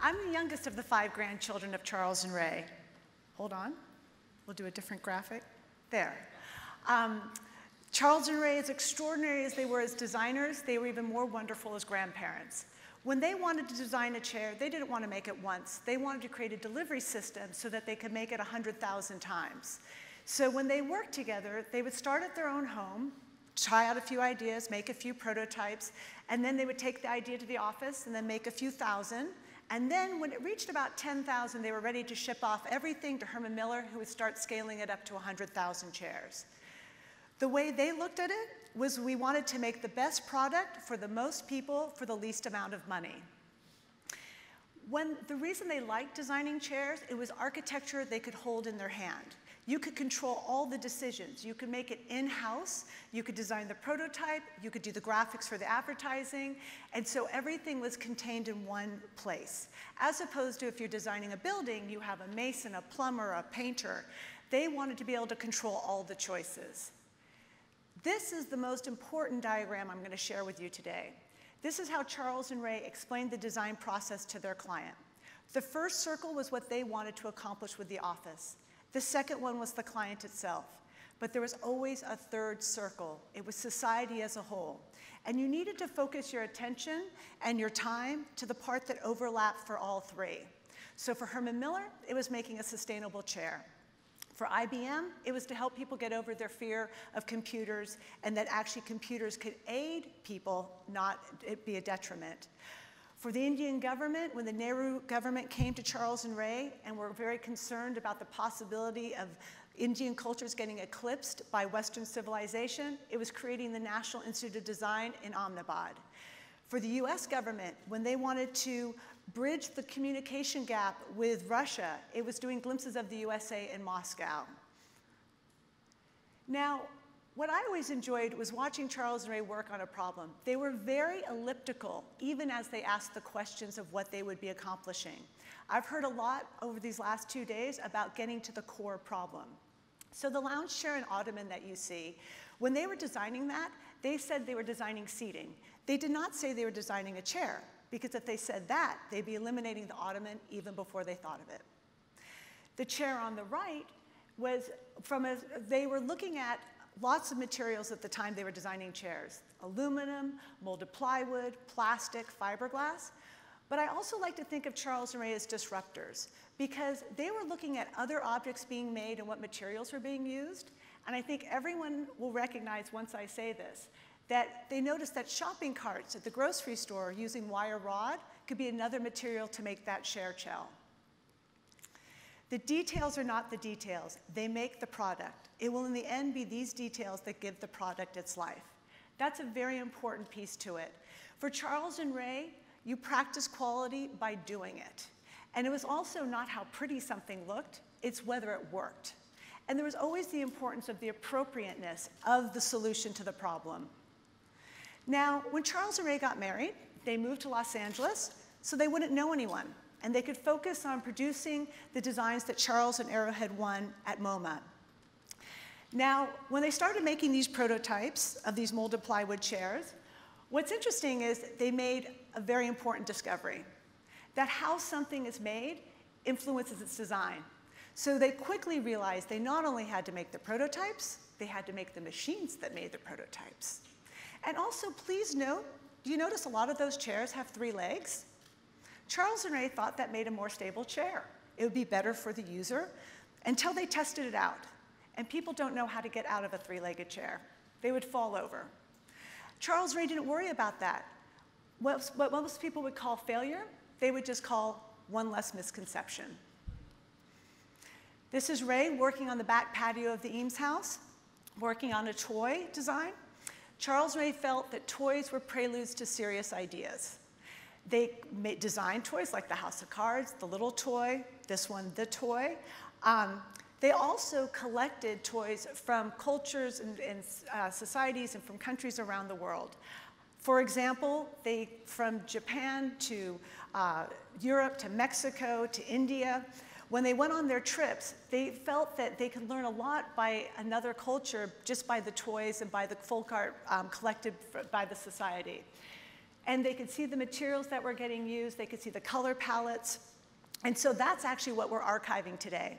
I'm the youngest of the 5 grandchildren of Charles and Ray. Hold on. We'll do a different graphic. There. Charles and Ray, as extraordinary as they were as designers, they were even more wonderful as grandparents. When they wanted to design a chair, they didn't want to make it once. They wanted to create a delivery system so that they could make it 100,000 times. So when they worked together, they would start at their own home, try out a few ideas, make a few prototypes, and then they would take the idea to the office and then make a few thousand. And then when it reached about 10,000, they were ready to ship off everything to Herman Miller, who would start scaling it up to 100,000 chairs. The way they looked at it was we wanted to make the best product for the most people for the least amount of money. The reason they liked designing chairs, it was architecture they could hold in their hand. You could control all the decisions. You could make it in-house. You could design the prototype. You could do the graphics for the advertising. And so everything was contained in one place. As opposed to if you're designing a building, you have a mason, a plumber, a painter. They wanted to be able to control all the choices. This is the most important diagram I'm going to share with you today. This is how Charles and Ray explained the design process to their client. The first circle was what they wanted to accomplish with the office. The second one was the client itself. But there was always a third circle. It was society as a whole. And you needed to focus your attention and your time to the part that overlapped for all three. So for Herman Miller, it was making a sustainable chair. For IBM, it was to help people get over their fear of computers and that actually computers could aid people, not be a detriment. For the Indian government, when the Nehru government came to Charles and Ray and were very concerned about the possibility of Indian cultures getting eclipsed by Western civilization, it was creating the National Institute of Design in Ahmedabad. For the US government, when they wanted to bridge the communication gap with Russia, it was doing glimpses of the USA in Moscow. Now, what I always enjoyed was watching Charles and Ray work on a problem. They were very elliptical, even as they asked the questions of what they would be accomplishing. I've heard a lot over these last 2 days about getting to the core problem. So the lounge chair and ottoman that you see, when they were designing that, they said they were designing seating. They did not say they were designing a chair, because if they said that, they'd be eliminating the ottoman even before they thought of it. The chair on the right was they were looking at lots of materials at the time they were designing chairs: aluminum, molded plywood, plastic, fiberglass. But I also like to think of Charles and Ray as disruptors, because they were looking at other objects being made and what materials were being used. And I think everyone will recognize once I say this, that they noticed that shopping carts at the grocery store using wire rod could be another material to make that chair shell. The details are not the details. They make the product. It will in the end be these details that give the product its life. That's a very important piece to it. For Charles and Ray, you practice quality by doing it. And it was also not how pretty something looked, it's whether it worked. And there was always the importance of the appropriateness of the solution to the problem. Now, when Charles and Ray got married, they moved to Los Angeles so they wouldn't know anyone, and they could focus on producing the designs that Charles and Arrowhead won at MoMA. Now, when they started making these prototypes of these molded plywood chairs, what's interesting is they made a very important discovery, that how something is made influences its design. So they quickly realized they not only had to make the prototypes, they had to make the machines that made the prototypes. And also, please note, do you notice a lot of those chairs have 3 legs? Charles and Ray thought that made a more stable chair. It would be better for the user until they tested it out. And people don't know how to get out of a 3-legged chair. They would fall over. Charles and Ray didn't worry about that. What most people would call failure, they would just call one less misconception. This is Ray working on the back patio of the Eames house, working on a toy design. Charles and Ray felt that toys were preludes to serious ideas. They designed toys like the House of Cards, the little toy, this one, the toy. They also collected toys from cultures and societies and from countries around the world. For example, from Japan to Europe to Mexico to India, when they went on their trips, they felt that they could learn a lot by another culture just by the toys and by the folk art collected by the society. and they could see the materials that were getting used, they could see the color palettes, and so that's actually what we're archiving today.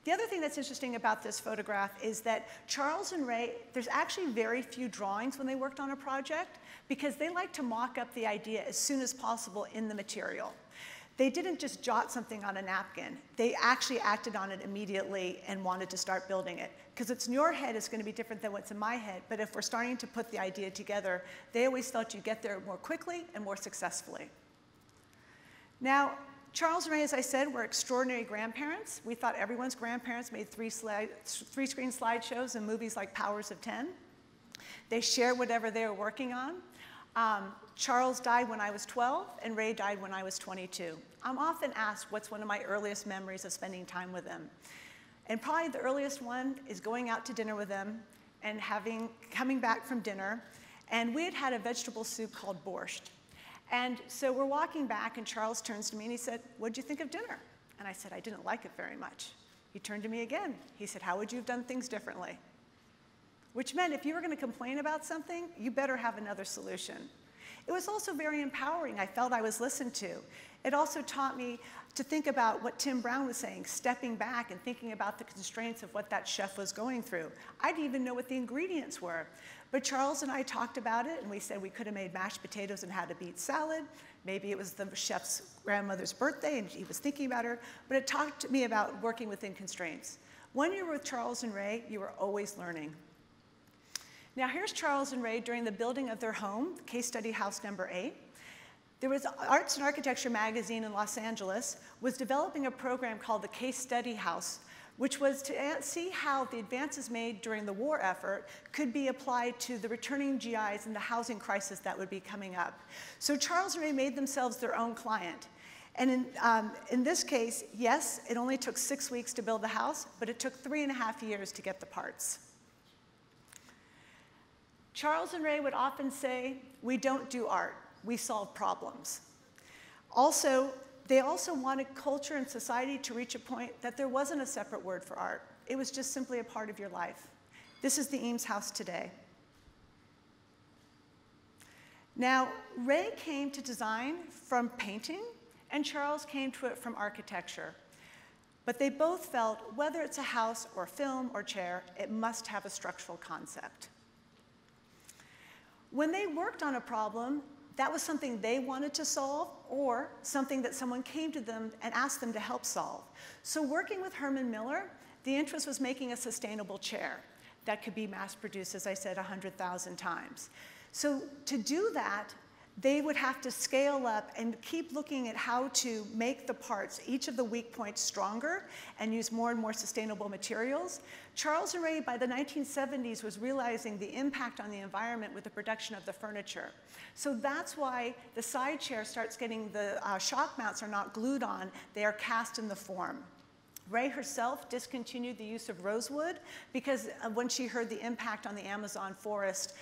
The other thing that's interesting about this photograph is that Charles and Ray, there's actually very few drawings when they worked on a project because they like to mock up the idea as soon as possible in the material. They didn't just jot something on a napkin. They actually acted on it immediately and wanted to start building it. Because what's in your head is going to be different than what's in my head, but if we're starting to put the idea together, they always felt you get there more quickly and more successfully. Now, Charles and Ray, as I said, were extraordinary grandparents. We thought everyone's grandparents made three-screen slideshows and movies like Powers of 10. They shared whatever they were working on. Charles died when I was 12, and Ray died when I was 22. I'm often asked what's one of my earliest memories of spending time with them. And probably the earliest one is going out to dinner with them and coming back from dinner. And we had had a vegetable soup called borscht. And so we're walking back, and Charles turns to me and he said, "What'd you think of dinner?" And I said, "I didn't like it very much." He turned to me again. He said, "How would you have done things differently?" Which meant if you were going to complain about something, you better have another solution. It was also very empowering. I felt I was listened to. It also taught me to think about what Tim Brown was saying, stepping back and thinking about the constraints of what that chef was going through. I didn't even know what the ingredients were. But Charles and I talked about it, and we said we could have made mashed potatoes and had a beet salad. Maybe it was the chef's grandmother's birthday, and he was thinking about her. But it talked to me about working within constraints. When you were with Charles and Ray, you were always learning. Now here's Charles and Ray during the building of their home, case study house number 8. There was Arts and Architecture magazine in Los Angeles was developing a program called the Case Study House, which was to see how the advances made during the war effort could be applied to the returning GIs and the housing crisis that would be coming up. So Charles and Ray made themselves their own client. And in this case, yes, it only took 6 weeks to build the house, but it took 3.5 years to get the parts. Charles and Ray would often say, "We don't do art, we solve problems." They also wanted culture and society to reach a point that there wasn't a separate word for art. It was just simply a part of your life. This is the Eames house today. Now, Ray came to design from painting, and Charles came to it from architecture. But they both felt, whether it's a house or film or chair, it must have a structural concept. When they worked on a problem, that was something they wanted to solve or something that someone came to them and asked them to help solve. So working with Herman Miller, the interest was making a sustainable chair that could be mass-produced, as I said, 100,000 times. So to do that, they would have to scale up and keep looking at how to make the parts, each of the weak points, stronger and use more and more sustainable materials. Charles and Ray, by the 1970s, was realizing the impact on the environment with the production of the furniture. So that's why the side chair starts getting the shock mounts are not glued on, they are cast in the form. Ray herself discontinued the use of rosewood because when she heard the impact on the Amazon forest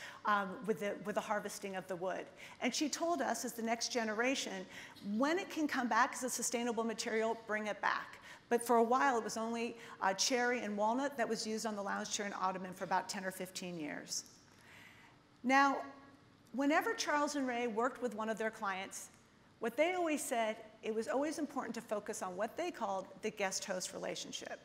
with the harvesting of the wood. And she told us, as the next generation, when it can come back as a sustainable material, bring it back. But for a while, it was only cherry and walnut that was used on the lounge chair and ottoman for about 10 or 15 years. Now, whenever Charles and Ray worked with one of their clients, what they always said, it was always important to focus on what they called the guest-host relationship.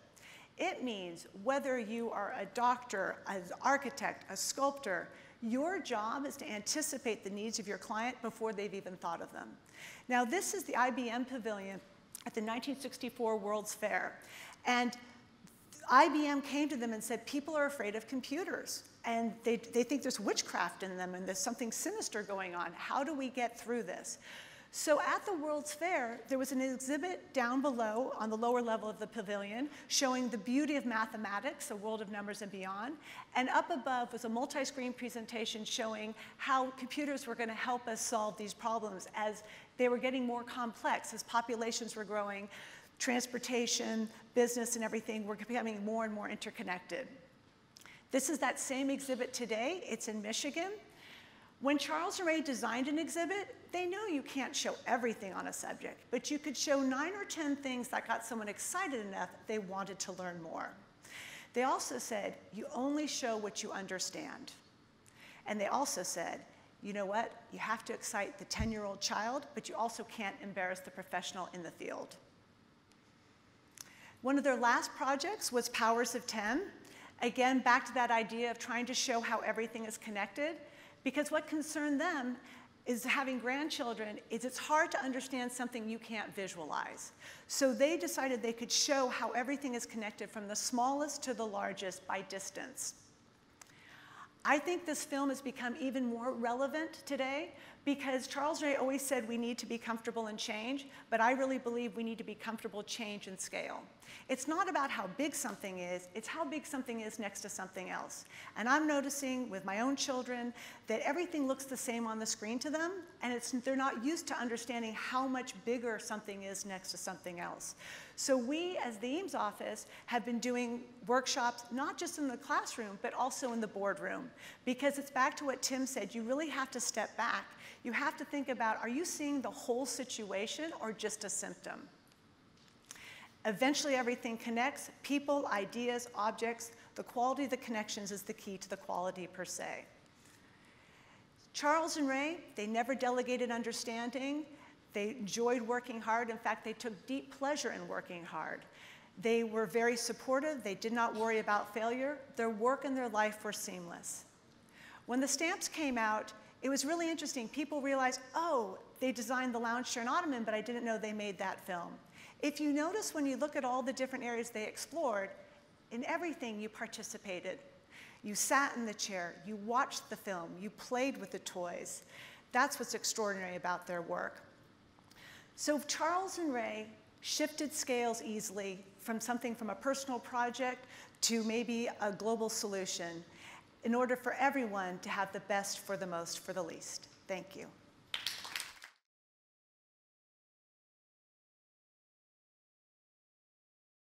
It means whether you are a doctor, an architect, a sculptor, your job is to anticipate the needs of your client before they've even thought of them. Now, this is the IBM pavilion at the 1964 World's Fair. And IBM came to them and said, people are afraid of computers. And they think there's witchcraft in them and there's something sinister going on. How do we get through this? So at the World's Fair, there was an exhibit down below on the lower level of the pavilion showing the beauty of mathematics, a world of numbers and beyond. And up above was a multi-screen presentation showing how computers were going to help us solve these problems as they were getting more complex, as populations were growing, transportation, business, and everything were becoming more and more interconnected. This is that same exhibit today. It's in Michigan. When Charles and Ray designed an exhibit, they know you can't show everything on a subject, but you could show 9 or 10 things that got someone excited enough they wanted to learn more. They also said, you only show what you understand. And they also said, you know what? You have to excite the 10-year-old child, but you also can't embarrass the professional in the field. One of their last projects was Powers of 10. Again, back to that idea of trying to show how everything is connected, because what concerned them is having grandchildren is it's hard to understand something you can't visualize. So they decided they could show how everything is connected from the smallest to the largest by distance. I think this film has become even more relevant today because Charles and Ray always said we need to be comfortable in change, but I really believe we need to be comfortable change and scale. It's not about how big something is, it's how big something is next to something else. And I'm noticing with my own children that everything looks the same on the screen to them, and they're not used to understanding how much bigger something is next to something else. So we, as the Eames office, have been doing workshops, not just in the classroom, but also in the boardroom. Because it's back to what Tim said, you really have to step back. You have to think about, are you seeing the whole situation or just a symptom? Eventually everything connects, people, ideas, objects. The quality of the connections is the key to the quality per se. Charles and Ray, they never delegated understanding. They enjoyed working hard. In fact, they took deep pleasure in working hard. They were very supportive. They did not worry about failure. Their work and their life were seamless. When the stamps came out, it was really interesting. People realized, oh, they designed the lounge chair and ottoman, but I didn't know they made that film. If you notice when you look at all the different areas they explored, in everything you participated. You sat in the chair, you watched the film, you played with the toys. That's what's extraordinary about their work. So Charles and Ray shifted scales easily from something from a personal project to maybe a global solution in order for everyone to have the best for the most for the least. Thank you.